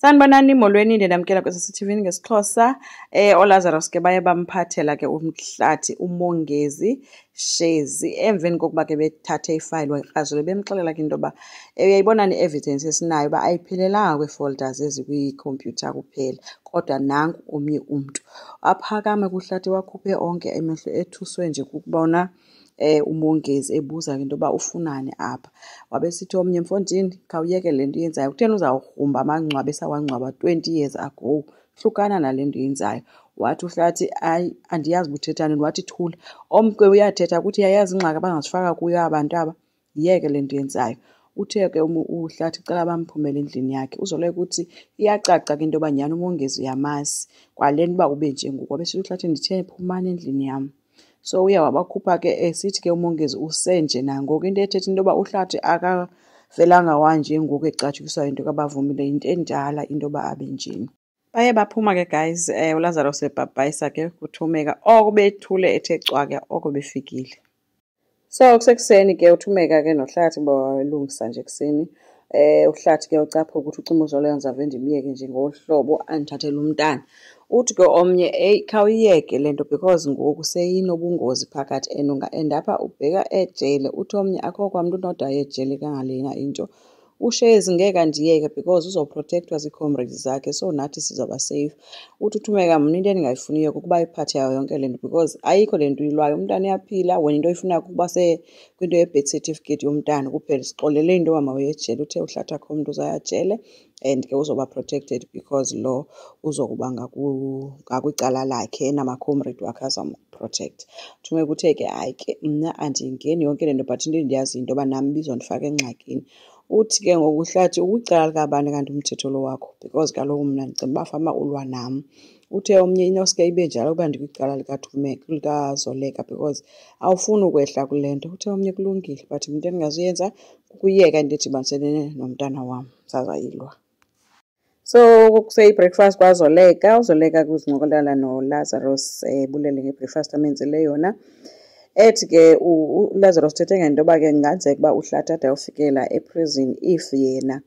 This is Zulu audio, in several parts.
Sanibonani molweni ndinamkela kweSCTV ngesiXhosa. OLazarus ke baye bamphathela ke uMhlathi uMongezi Shezi emveni kokuba ke bethathe ifayili wakrazule bemxelela ke into yoba uyayibona ne-evidence esinayo uba ayiphelelanga kwii-folders ezikwikhompyutha kuphela kodwa nanku omnye umntu. Aphakame kuHlathi wakhuphe onke emehlo ethuswe nje kukubona uMongezi ebuza ke into yoba ufunani apha. Wabesithi omnye, Mfondini, khawuyeke le nto uyenzayo. Kutheni uzawugrumba amangcwaba esawangcwaba 20 years ago? Hlukana nale nto uyenzayo. Wathi uHlathi, hayi, andiyazi uba uthethani. Wathi, thula. Omke uyathetha ukuthi yayazi ingxaki abangazifaka kuyo abantu aba, yiyeke le nto uyenzayo. Uthe ke uHlathi cela bamphumele endlini yakhe. Uzoleka uthi iyacaca ke into yoba nyhani uMongezi uyamazi kwale nto uba ube nje ngoku. Wabesithi uHlathi, ndithe phumani endlini yam. So uye wabakhupha ke esithi ke uMongezi usenje nangoku, into ethetha into yoba uHlathi akavelanga wanje ngoku ecatshukiswa into kabavumile, yinto endala into yoba abe njeni. Baye baphuma ke guys, uLazarus ebhabhayisa ke kuThumeka oko bethule ethe cwaka oko befikile. So kusekuseni ke uThumeka ke noHlathi balungisa nje ekuseni. uHlathi ke ucapha ukuthi ucima uzolenza ave ndimyeke nje ngolu hlobo andithathele umntana. Uthi ke omnye, khawuyiyeke le nto because ngoku seyinobungozi phakathi and apha ubheka ejele. Uthi omnye, akho kwamntu unodaya ejele kangalena into. uShezi ngeke andiyeke because uzoprotectwa zii-comrades zakhe, so nathi sizawuba safe. Uthi uThumeka, mna into endingayifuniyo kukuba iphathe yayo yonke le nto because ayikho le nto uyilwayo. Umntana uyaphila, wena into oyifunayo kukuba kwinto ye-birth certificate yomntana kuphela. Sixolele into yoba mawuye ejele. Uthe uHlathi akho mntu uzaya ejele and ke uzoba protected because lo uzokuba ngakwicala lakhe enamacomrade wakhe azamprotect. uThumeka uthe ke hayi ke mna andiyingeni yonke le nto but into endiyazi into yoba nam bizondifaka engxakini. Uthi ke ngoku uHlathi, ukwicala likabani kanti umthetho lo wakho because kaloku mna ndicinga uba fanuba ulwa nam. Uthe omnye, inoske ibe njalo ukuba ndikwicala likaZoleka because awufuni ukwehla kule nto. Uthe omnye, kulungile but into endingazuyenza kukuyeka into edibanisene nomntana wam, sazayilwa. So kuseyibreakfast kwaZoleka. uZoleka kuzincokolela noLazarus bulele ngebreakfast amenzele yona. Ethi ke uLazarus uthethe ngento yoba ke kungenzeka uba uHlathi ade awufikela eprison if yena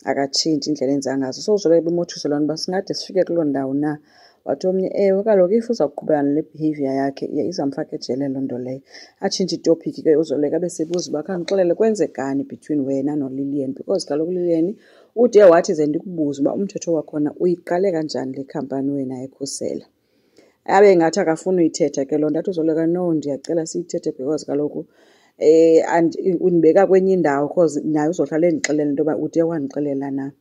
akatshintshi indlela enza ngazo. So uZoleka bemothusa loo nto uba singade sifike kuloo ndawo na. Wathi omnye, ewe kaloku if uzawuqhubeka nale behavior yakhe izamfaka ejele loo nto leyo. Atshintshe itopiki ke uZoleka besebuza uba khawundixelele kwenzekani between wena noLilian because kaloku uLilian ude wathi ze ndikubuze uba umthetho wakhona uyiqale kanjani le khampani wena ekhusela. Abe ngathi akafuni uyithetha ke loo nto. Athi uZoleka, no, ndiyacela siyithethe because kaloku undibeka kwenye indawo because naye uzohlala endixelela into yoba ude wandixelela na.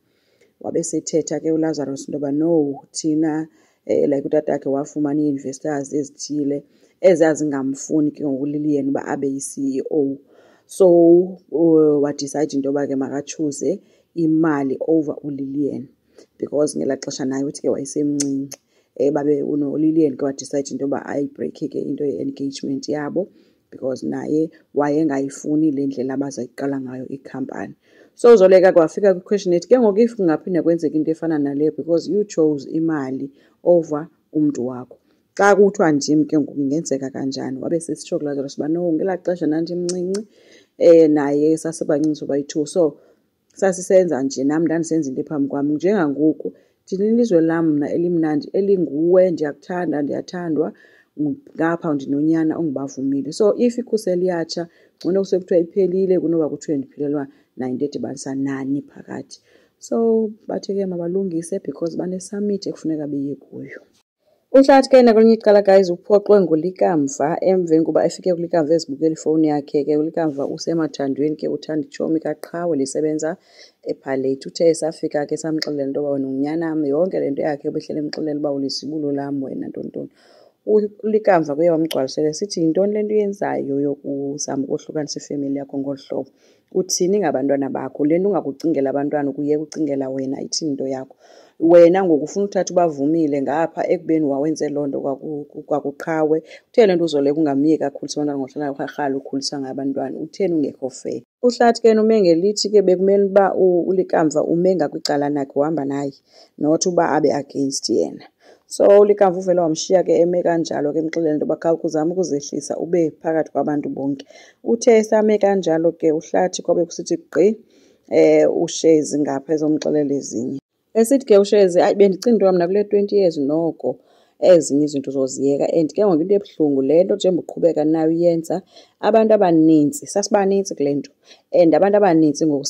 Wabesethetha ke uLazarus into yoba no, thina like utatakhe wafumana ii-investors ezithile ezazingamfuni ke ngokuLilian uba abe yi-CEO. So wadicide into yoba ke makatshuze imali over uLilian because ngelaa xesha naye uthi ke wayesemncinci. Babe unoLilian ke wadicide into yoba ayibreakhe ke into ye-engagement yabo because naye wayengayifuni le ndlela abazayiqala ngayo ikhampani. So uZoleka kwafika kwi-question ethi, ke ngoku if kungaphinde kwenzeka into efana naleyo because you chose imali over umntu wakho, xa kuthiwa ndim ke ngoku ingenzeka kanjani? Wabe sesitsho kuLazarus uba no, ngelaa xesha ndandimncinci naye sasebancinci sobayi-2, so sasisenza nje nam ndandisenza into ephambi kwam. Njengangoku thina ilizwe lam mna elimnandi elinguwe, ndiyakuthanda, ndiyathandwa, ngapha ndinonyana ongubavumile. So if ikhuseli yatsha ngcono kusekuthiwa iphelile kunoba kuthiwe ndiphilelwa nayinto edibanisa nani phakathi. So bathi ke mabalungise because banesummit ekufuneka beye kuyo. uHlathi ke nakwelinye icala guys uphoxwe nguLikamva emveni kuba efike kuLikamva ezibukela ifowuni yakhe ke. uLikamva usemathandweni ke uthanda itshomi kaQhawe lisebenza ePalette. Uthe esafika ke samxelela into yoba wena ungunyanam, yonke le nto yakhe ebehlele emxelela uba ulisibulo lam wena ntontoni. uLikamva kuye wamgcwalisela sithi, yintoni le nto uyenzayo yokuzama ukohlukanisa ifemeli yakho ngolu hlobo? Uthini ngabantwana bakho? Le nto ungakucingela abantwana ukuyeka ucingela wena, ithini into yakho? Wena ngoku ufuna uthatha ubavumile ngapha ekubeni wawenze loo nto kwakuQhawe. Utheni le nto uZoleka ungamyeki kakhulisa abantwana ngohlala urharhala ukhulisa ngabantwana? Utheni ungekho fair? uHlathi ke ume ngelithi ke bekumele uba uLikamva ume ngakwicala nakhe uhamba naye not uba abe against yena. So uLikamva uvele wamshiya ke eme kanjalo ke emxelela into yoba khawukuzama ukuzehlisa ube phakathi kwabantu bonke. Uthe esame kanjalo ke uHlathi kwabe kusithi gqi uShezi ngapha ezomxelela ezinye. Esithi ke uShezi, ayi bendicinga into mna kule 20 years noko ezinye izinto uzoziyeka and ke ngoku into ebuhlungu le nto njengoba uqhubeka nayo uyenza abantu abaninzi sasibanintsi kule nto and abantu abaninzi ngoku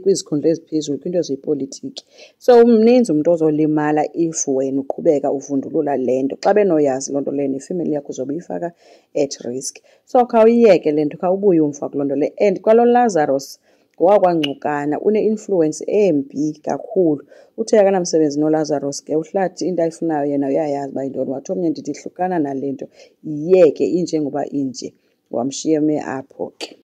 kwizikhundla eziphezulu kwinto zepolitiki. So mninzi umuntu ozolimala if wena uqhubeka uvundulula le nto xa benoyazi loo nto leyo nefemeli yakho uzobe uyifaka at risk. So khawuyiyeke le nto, khawubuye umfa kuloo nto le. And kwalo Lazarus ngowakwaNgcukana une-influence embi kakhulu. Uthe akanamsebenzi noLazarus ke uhlathi into ayifunayo yena uyayazi uba yintoni. Wathi omnye ndithi hlukana nale nto, yiyeke inje ngoba inje, wamshiya eme apho ke.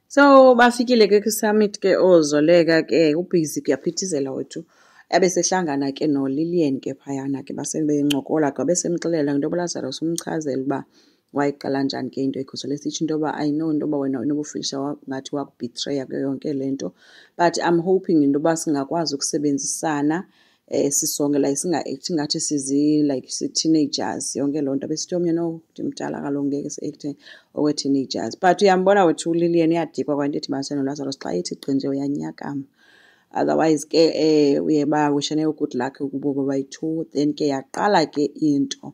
So bafikile ke kwi-summit ke oozoleka ke ubhizi kuyaphithizela wethu. Abesehlangana ke noLillian ke phayana ke basebencokola ke besemxelela into yoba Lazarus umchazela uba wayiqala njani ke into ekhuzela esitsho into yoba I know into yoba wena unobufilisha ngathi wakubhitreya kuyo yonke le nto, but I'm hoping into yoba singakwazi ukusebenzisana sisonke like singa-acti ngathi like si-teenagers yonke loo nto. Besithi omnye no ndimdala kaloku ngeke si-acte okwe-teenagers. But uyambona wethu uLillian iyadikwa kwanto ethi baseno Lazarus xa ithi gqinje uyanyakama. Otherwise ke uye bawishane good luck kubo bobayi-two. Then ke yaqala ke into.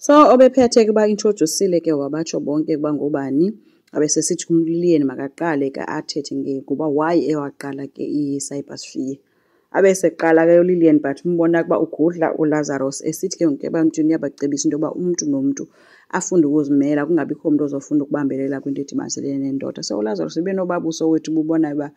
So obephethe ke ba-introducile ke wabatsho bonke kuba ngobani abesesithi uLillian makaqale ke athethe ngoba why ewaqala ke i-cybersphere. Abeseqala ke uLillian but umbona ukuba ugudla uLazarus esithi ke ngoku ebantwini uyabacebisa into yoba umntu nomntu afunde ukuzimela kungabikho umntu ozofunda ukubambelela kwinto edibaniselene nendoda. So uLazarus ibenobabuso wethu bubona uba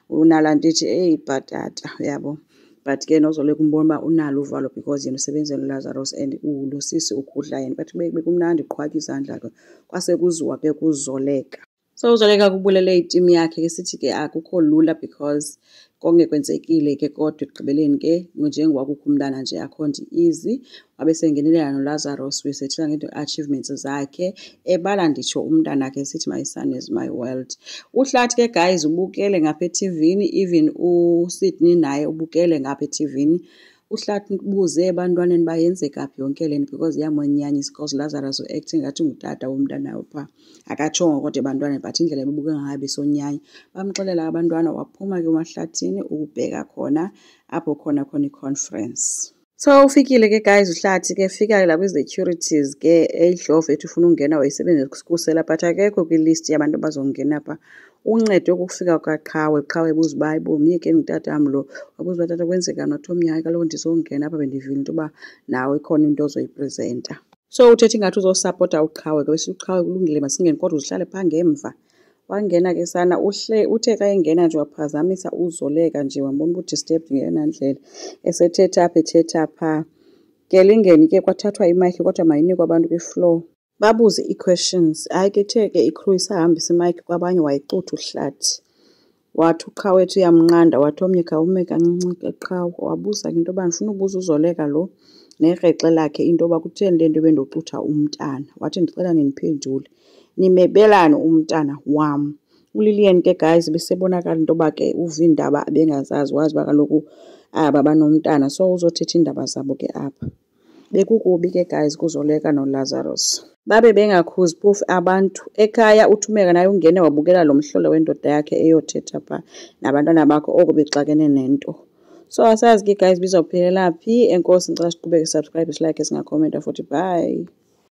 unalaa nto ithi eyi bhatata uyabo. But ke nozoleka umbona uba unalo uvalo because yena usebenzela uLazarus and lo sisi ugudla yena. But bekumnandi qhwakha izandla ke kwasekuziwa ke kuzoleka. So uzoleka kubulele itimu yakhe ke sithi ke akukho lula because konke kwenzekile ke kodwa ekugqibeleni ke njengoba kukho umntana nje akho nto easy. Wabesengenelela noLazarus wesethela ngento achievements zakhe ebala nditsho umntana ke sithi my son is my world. Uhlathi ke guys ubukele ngapha eTVini, even uSydney naye ubukele ngapha eTVini. Uhlathi ubuze ebantwaneni bayenzeka phi yonke le nto because iyamonyanyisa because Lazarus u-acting ngathi ngutata womntana pha. Akatshongo kodwa ebantwaneni but indlela ebubuke ngayo besonyanya. Bamxelela abantwana waphuma ke emahlathini ukubheka khona apho khona i-conference. So ufikile ke guys uhlathi ke fika la kwi-securities ke eidlovu ethi ufuna ungena wayisebenzisa ukusikhusela but akekho kwilist yabantu abazongena pha. Uncedo ukufika kaQhawe, Qhawe ebuza uba hayibo myekeni ngutatam lo. Wabuza uba tata kwenzeka nothi omnye hayi kaloku ndizongena apha bendivile into yoba nawe ikhona into ozoyipresenta. So uthetha ingathi uzosapota uQhawe ke bese uQhawe kulungile masingene kodwa uzihlale phaa ngemva. Wangena ke sana uthe xa engena nje waphazamisa uzoleka nje wambona uba udisturbed ngeyona ndlela esethetha apha ethetha phaa. Ke lingeni ke kwathathwa imayikhi kodwa mayinikwe abantu kwi-floor babuze ii-questions. Hayi ke the ke icrew isahambisa imayikhi kwabanye wayicutha uhlathi. Wathi uQhawe wethu uyamnqanda wathi omnye khawume kancinci ke Qhawe wabuza ke into yoba ndifuna ubuza uzoleka lo nerexe lakhe into yoba kutheni le nto bendocutha umntana. Wathi ndicela nindiphendule nimebelane umntana wam. uLillian ke guys besebonakala into yoba ke uva iindaba bengazazi wazi uba kaloku aba banomntana so uzothetha iindaba zabo ke apha. Bekukubi ke guys kuzoleka noLazarus. Babe bengakhuzi phofu abantu ekhaya uthumeka naye ungene wabukela lo mhlolo wendoda yakhe eyothetha phaa nabantwana bakho oko bexakene nento. So asazi ke guys bizawuphelela phi. Enkosi ngicela siqhubeke subscribe, like, singakhomenta futhi bye.